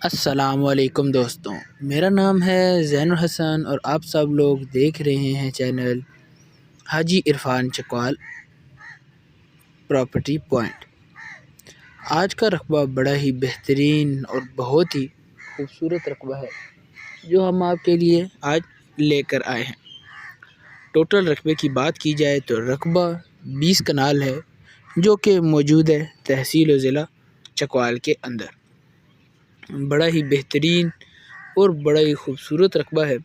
السلام علیکم دوستوں، میرا نام ہے زین الحسن اور آپ سب لوگ دیکھ رہے ہیں چینل حاجی عرفان چکوال پراپرٹی پوائنٹ۔ آج کا رقبہ بڑا ہی بہترین اور بہت ہی خوبصورت رقبہ ہے جو ہم آپ کے لیے آج لے کر آئے ہیں۔ ٹوٹل رقبے کی بات کی جائے تو رقبہ 20 کنال ہے جو کہ موجود ہے تحصیل و ضلع چکوال کے اندر۔ بڑا ہی بہترین اور بڑا ہی خوبصورت رقبہ ہے۔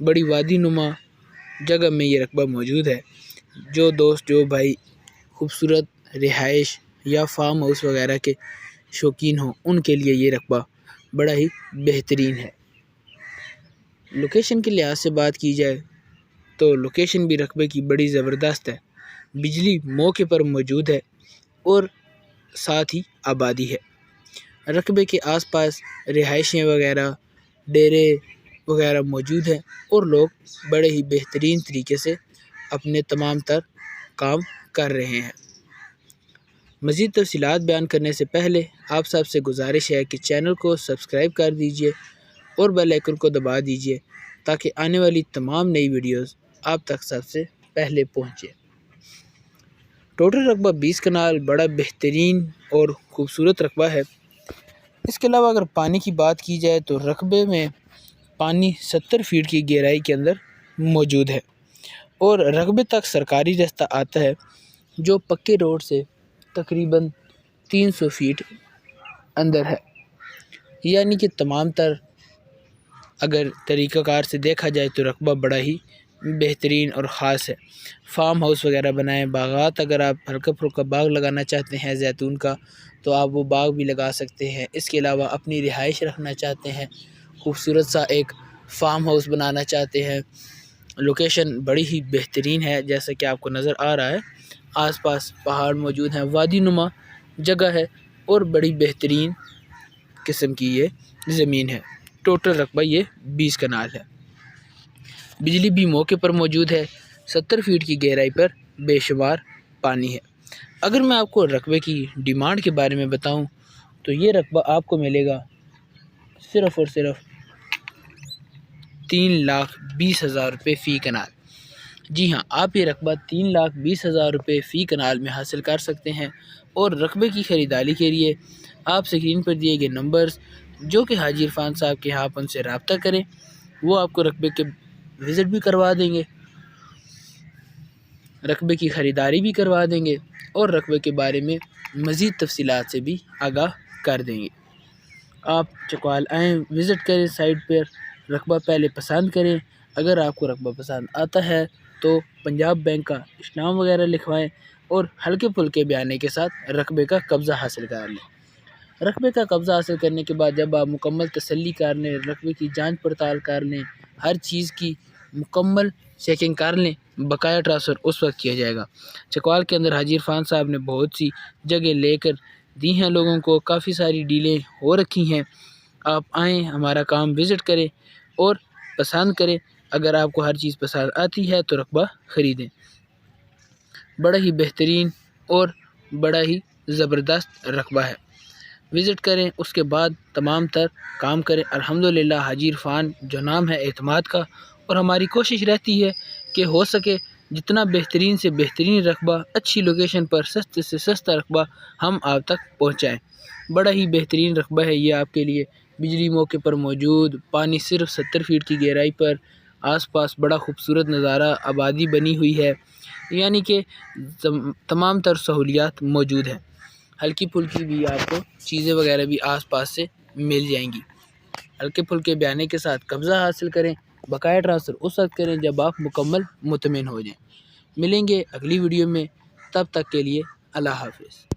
بڑی وادی نما جگہ میں یہ رقبہ موجود ہے۔ جو دوست جو بھائی خوبصورت رہائش یا فارم ہاؤس وغیرہ کے شوقین ہوں ان کے لیے یہ رقبہ بڑا ہی بہترین ہے۔ لوکیشن کے لحاظ سے بات کی جائے تو لوکیشن بھی رقبے کی بڑی زبردست ہے۔ بجلی موقع پر موجود ہے اور ساتھ ہی آبادی ہے۔ رقبے کے آس پاس رہائشیں وغیرہ ڈیرے وغیرہ موجود ہیں اور لوگ بڑے ہی بہترین طریقے سے اپنے تمام تر کام کر رہے ہیں۔ مزید تفصیلات بیان کرنے سے پہلے آپ سب سے گزارش ہے کہ چینل کو سبسکرائب کر دیجئے اور بیل آئیکن کو دبا دیجئے تاکہ آنے والی تمام نئی ویڈیوز آپ تک سب سے پہلے پہنچے۔ ٹوٹل رقبہ 20 کنال بڑا بہترین اور خوبصورت رقبہ ہے۔ اس کے علاوہ اگر پانی کی بات کی جائے تو رقبے میں پانی 70 فیٹ کی گہرائی کے اندر موجود ہے اور رقبے تک سرکاری راستہ آتا ہے جو پکے روڈ سے تقریباً 300 فیٹ اندر ہے۔ یعنی کہ تمام تر اگر طریقہ کار سے دیکھا جائے تو رقبہ بڑا ہی بہترین اور خاص ہے۔ فارم ہاؤس وغیرہ بنائیں، باغات اگر آپ ہلکا پھلکا باغ لگانا چاہتے ہیں زیتون کا تو آپ وہ باغ بھی لگا سکتے ہیں۔ اس کے علاوہ اپنی رہائش رکھنا چاہتے ہیں، خوبصورت سا ایک فارم ہاؤس بنانا چاہتے ہیں، لوکیشن بڑی ہی بہترین ہے جیسا کہ آپ کو نظر آ رہا ہے۔ آس پاس پہاڑ موجود ہیں، وادی نما جگہ ہے اور بڑی بہترین قسم کی یہ زمین ہے۔ ٹوٹل رقبہ یہ 20 کنال ہے۔ بجلی بھی موقع پر موجود ہے۔ 70 فیٹ کی گہرائی پر بے شمار پانی ہے۔ اگر میں آپ کو رقبے کی ڈیمانڈ کے بارے میں بتاؤں تو یہ رقبہ آپ کو ملے گا صرف اور صرف 3,20,000 روپے فی کنال۔ جی ہاں، آپ یہ رقبہ 3,20,000 روپے فی کنال میں حاصل کر سکتے ہیں اور رقبے کی خریداری کے لیے آپ اسکرین پر دیے گئے نمبرز جو کہ حاجی عرفان صاحب کے ہاں ان سے رابطہ کریں، وہ آپ کو رقبے کے وزٹ بھی کروا دیں گے، رقبے کی خریداری بھی کروا دیں گے اور رقبے کے بارے میں مزید تفصیلات سے بھی آگاہ کر دیں گے۔ آپ چکوال آئیں، وزٹ کریں سائٹ پر، رقبہ پہلے پسند کریں۔ اگر آپ کو رقبہ پسند آتا ہے تو پنجاب بینک کا اشنام وغیرہ لکھوائیں اور ہلکے پھلکے بیانے کے ساتھ رقبے کا قبضہ حاصل کر لیں۔ رقبے کا قبضہ حاصل کرنے کے بعد جب آپ مکمل تسلی کر لیں، رقبے کی جانچ پڑتال کر لیں، ہر چیز کی مکمل چیکنگ کر لیں، بقایا ٹرانسفر اس وقت کیا جائے گا۔ چکوال کے اندر حاجی عرفان صاحب نے بہت سی جگہ لے کر دی ہیں لوگوں کو، کافی ساری ڈیلیں ہو رکھی ہیں۔ آپ آئیں، ہمارا کام وزٹ کریں اور پسند کریں۔ اگر آپ کو ہر چیز پسند آتی ہے تو رقبہ خریدیں۔ بڑا ہی بہترین اور بڑا ہی زبردست رقبہ ہے۔ وزٹ کریں، اس کے بعد تمام تر کام کریں۔ الحمدللہ حاجی عرفان جو نام ہے اعتماد کا، اور ہماری کوشش رہتی ہے کہ ہو سکے جتنا بہترین سے بہترین رقبہ اچھی لوکیشن پر سستے سے سستا رقبہ ہم آپ تک پہنچائیں۔ بڑا ہی بہترین رقبہ ہے یہ آپ کے لیے۔ بجلی موقع پر موجود، پانی صرف 70 فیٹ کی گہرائی پر، آس پاس بڑا خوبصورت نظارہ، آبادی بنی ہوئی ہے، یعنی کہ تمام تر سہولیات موجود ہیں۔ ہلکی پھلکی بھی آپ کو چیزیں وغیرہ بھی آس پاس سے مل جائیں گی۔ ہلکے پھلکے بیانے کے ساتھ قبضہ حاصل کریں، بقایا ٹرانسفر اس وقت کریں جب آپ مکمل مطمئن ہو جائیں۔ ملیں گے اگلی ویڈیو میں، تب تک کے لیے اللہ حافظ۔